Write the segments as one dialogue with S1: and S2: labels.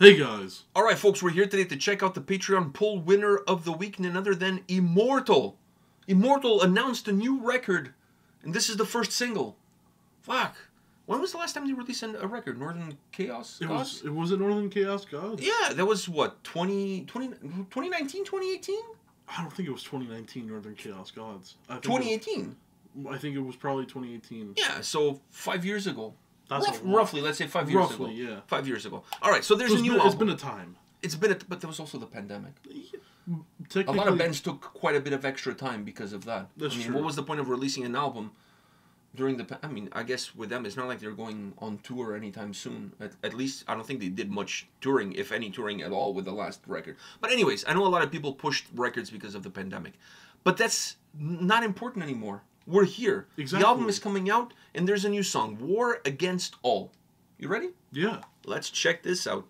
S1: Hey guys.
S2: Alright folks, we're here today to check out the Patreon poll winner of the week, none other than Immortal. Immortal announced a new record, and this is the first single. Fuck. When was the last time they released a record? Northern Chaos Gods?
S1: It was Northern Chaos Gods?
S2: Yeah, that was what, 2019, 2018?
S1: I don't think it was 2019 Northern Chaos Gods.
S2: 2018?
S1: I think it was probably 2018.
S2: Yeah, so 5 years ago.
S1: That's
S2: roughly, let's say 5 years ago.
S1: Roughly, yeah.
S2: 5 years ago. Alright, so there's a new album.
S1: It's been a time.
S2: But there was also the pandemic.
S1: Yeah,
S2: a lot of bands took quite a bit of extra time because of that.
S1: That's true.
S2: What was the point of releasing an album during the... I guess with them, it's not like they're going on tour anytime soon. At least, I don't think they did much touring, if any touring at all, with the last record. But anyways, I know a lot of people pushed records because of the pandemic. But that's not important anymore. We're here.
S1: Exactly.
S2: The album is coming out, and there's a new song, War Against All. You ready?
S1: Yeah.
S2: Let's check this out.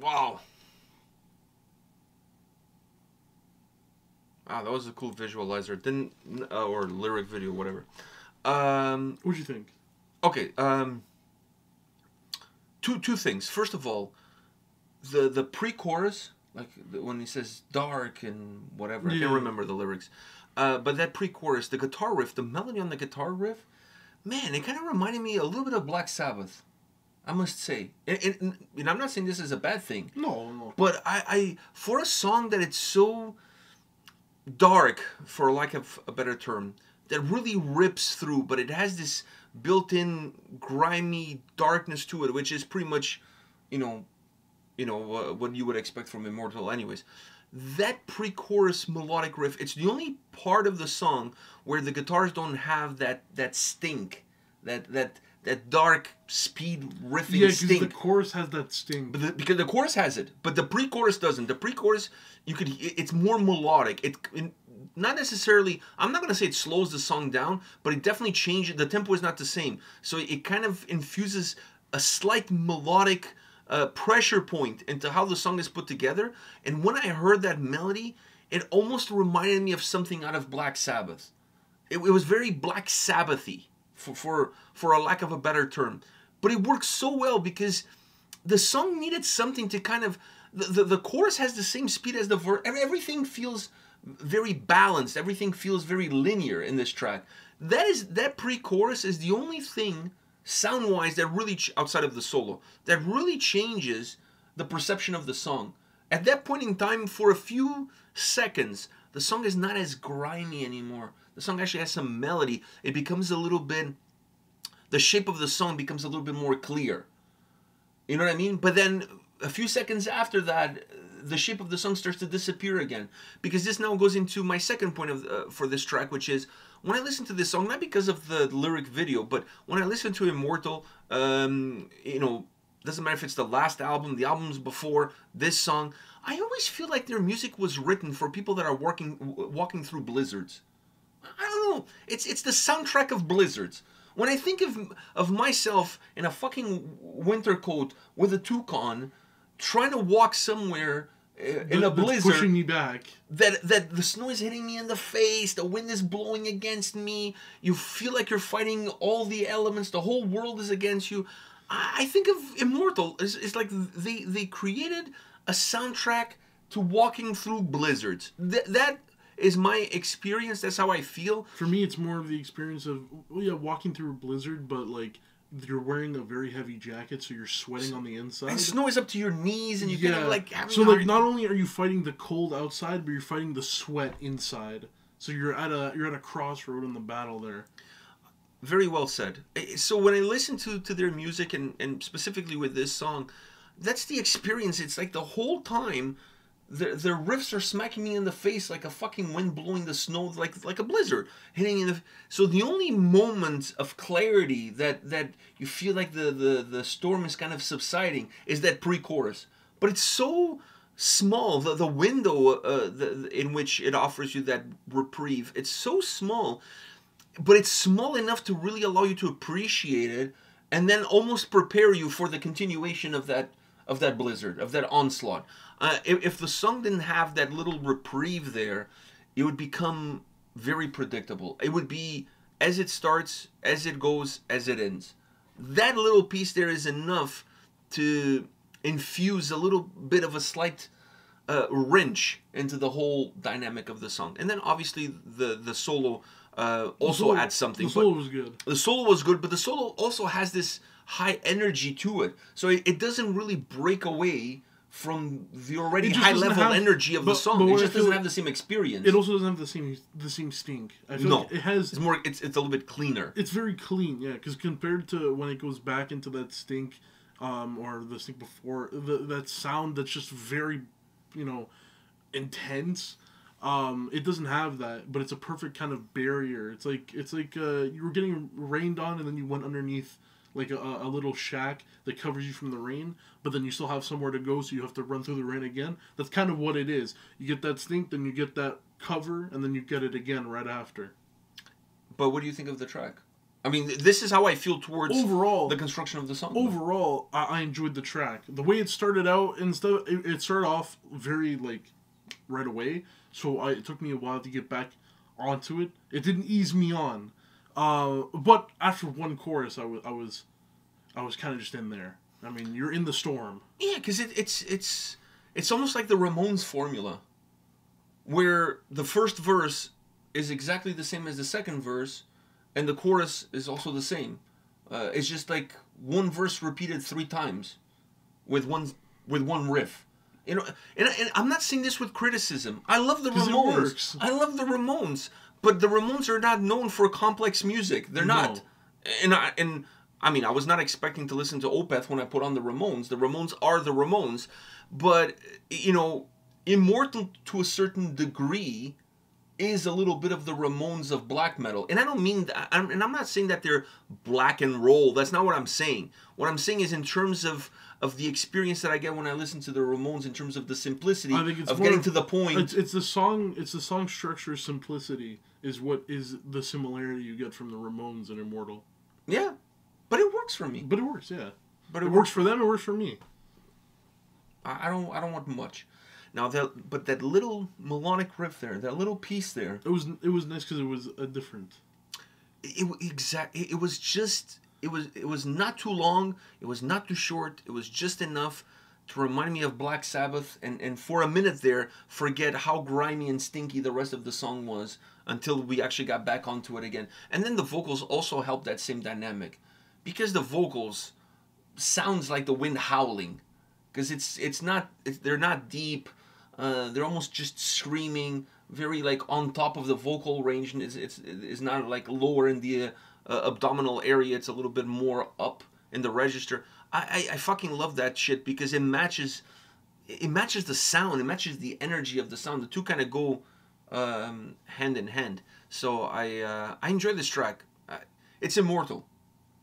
S2: Wow. Wow, that was a cool visualizer. Or lyric video, whatever.
S1: What'd you think?
S2: Okay, two things. First of all, the pre-chorus, like when he says dark and whatever, I can't remember the lyrics. But that pre-chorus, the guitar riff, the melody on the guitar riff, man, it kind of reminded me a little bit of Black Sabbath. I must say, and I'm not saying this is a bad thing.
S1: No.
S2: But I for a song that it's so, dark, for lack of a better term, that really rips through, but it has this built-in grimy darkness to it, which is pretty much, what you would expect from Immortal anyways. That pre-chorus melodic riff, it's the only part of the song where the guitars don't have that stink, that dark speed riffing stink.
S1: Yeah, the chorus has that stink.
S2: Because the chorus has it, but the pre-chorus doesn't. The pre-chorus, it's more melodic. Not necessarily, I'm not going to say it slows the song down, but it definitely changes. The tempo is not the same. So it kind of infuses a slight melodic pressure point into how the song is put together. And when I heard that melody, it almost reminded me of something out of Black Sabbath. It was very Black Sabbath-y, for a lack of a better term. But it works so well because the song needed something to kind of... The chorus has the same speed as the verse. Everything feels very balanced. Everything feels very linear in this track. That pre-chorus is the only thing, sound-wise, that really, outside of the solo, that really changes the perception of the song. At that point in time, for a few seconds, the song is not as grimy anymore. The song actually has some melody. It becomes a little bit... The shape of the song becomes a little bit more clear. You know what I mean? But then, a few seconds after that, the shape of the song starts to disappear again. Because this now goes into my second point for this track, which is, when I listen to this song, not because of the lyric video, but when I listen to Immortal, doesn't matter if it's the last album, the albums before, this song, I always feel like their music was written for people that are walking through blizzards. I don't know. It's the soundtrack of blizzards. When I think of myself in a fucking winter coat with a toucan, trying to walk somewhere in a blizzard,
S1: pushing me back,
S2: that the snow is hitting me in the face, the wind is blowing against me, you feel like you're fighting all the elements, the whole world is against you. I think of Immortal. It's like they created a soundtrack to walking through blizzards. That is my experience. That's how I feel.
S1: For me, it's more of the experience of walking through a blizzard, but like you're wearing a very heavy jacket, so you're sweating on the inside.
S2: And snow is up to your knees, and you kind of like having...
S1: So like, not only are you fighting the cold outside, but you're fighting the sweat inside. So you're at a crossroad in the battle there.
S2: Very well said. So when I listen to their music, and specifically with this song, that's the experience. It's like the whole time, their riffs are smacking me in the face like a fucking wind blowing the snow, like a blizzard hitting in the... So the only moment of clarity that you feel like the storm is kind of subsiding is that pre-chorus. But it's so small, the window in which it offers you that reprieve, it's so small, but it's small enough to really allow you to appreciate it, and then almost prepare you for the continuation of that blizzard, of that onslaught. If the song didn't have that little reprieve there, it would become very predictable. It would be as it starts, as it goes, as it ends. That little piece there is enough to infuse a little bit of a slight wrench into the whole dynamic of the song. And then obviously the solo also adds something.
S1: The solo was good.
S2: The solo was good, but the solo also has this high energy to it. So it doesn't really break away from the already high level energy of the song. It just doesn't have the same experience.
S1: It also doesn't have the same stink. I feel like it has...
S2: It's a little bit cleaner.
S1: It's very clean, yeah, because compared to when it goes back into that stink, or the stink before, that sound that's just very, intense, it doesn't have that, but it's a perfect kind of barrier. It's like you were getting rained on and then you went underneath like a little shack that covers you from the rain, but then you still have somewhere to go, so you have to run through the rain again. That's kind of what it is. You get that stink, then you get that cover, and then you get it again right after.
S2: But what do you think of the track? I mean, this is how I feel towards
S1: overall
S2: the construction of the song.
S1: Overall, I enjoyed the track. The way it started out and stuff, it started off very, right away, so it took me a while to get back onto it. It didn't ease me on. But after one chorus, I was kind of just in there. I mean, you're in the storm.
S2: Yeah, because it's almost like the Ramones formula, where the first verse is exactly the same as the second verse, and the chorus is also the same. It's just like one verse repeated 3 times, with one riff. You know, and I'm not saying this with criticism. I love the
S1: 'Cause it
S2: Ramones.
S1: works.
S2: I love the Ramones, but the Ramones are not known for complex music. They're not. And I mean, I was not expecting to listen to Opeth when I put on the Ramones. The Ramones are the Ramones, but you know, Immortal to a certain degree is a little bit of the Ramones of black metal. And I don't mean that, and I'm not saying that they're black and roll. That's not what I'm saying. What I'm saying is in terms of the experience that I get when I listen to the Ramones, in terms of the simplicity of getting to the point.
S1: It's the song structure simplicity is what is the similarity you get from the Ramones and Immortal.
S2: Yeah, but it works for me.
S1: But it works, yeah.
S2: But
S1: it works for them. It works for me.
S2: I don't want much. Now but that little melodic riff there, that little piece there.
S1: It was nice because it was a different.
S2: It was just. It was not too long. It was not too short. It was just enough to remind me of Black Sabbath, and for a minute there, forget how grimy and stinky the rest of the song was until we actually got back onto it again. And then the vocals also helped that same dynamic, because the vocals sounds like the wind howling, because they're not deep. They're almost just screaming, very like on top of the vocal range, and it's not like lower in the abdominal area. It's a little bit more up in the register. I fucking love that shit because it matches the sound, it matches the energy of the sound. The two kind of go hand in hand. So I enjoy this track. It's Immortal.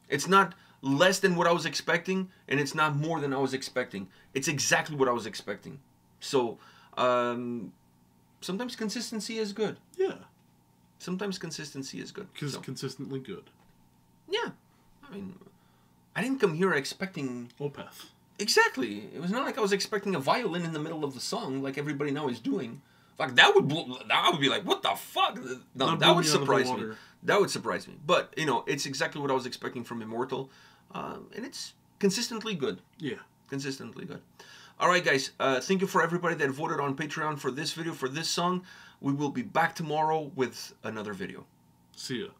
S2: It's not less than what I was expecting, and it's not more than I was expecting. It's exactly what I was expecting. So sometimes consistency is good.
S1: Yeah.
S2: Sometimes consistency is good.
S1: Because consistently good.
S2: Yeah. I mean, I didn't come here expecting...
S1: Opeth.
S2: Exactly. It was not like I was expecting a violin in the middle of the song like everybody now is doing. Like, that would be like, what the fuck? No, that would surprise me. That would surprise me. But, you know, it's exactly what I was expecting from Immortal. And it's consistently good.
S1: Yeah.
S2: Consistently good. All right, guys. Thank you for everybody that voted on Patreon for this video, for this song. We will be back tomorrow with another video.
S1: See ya.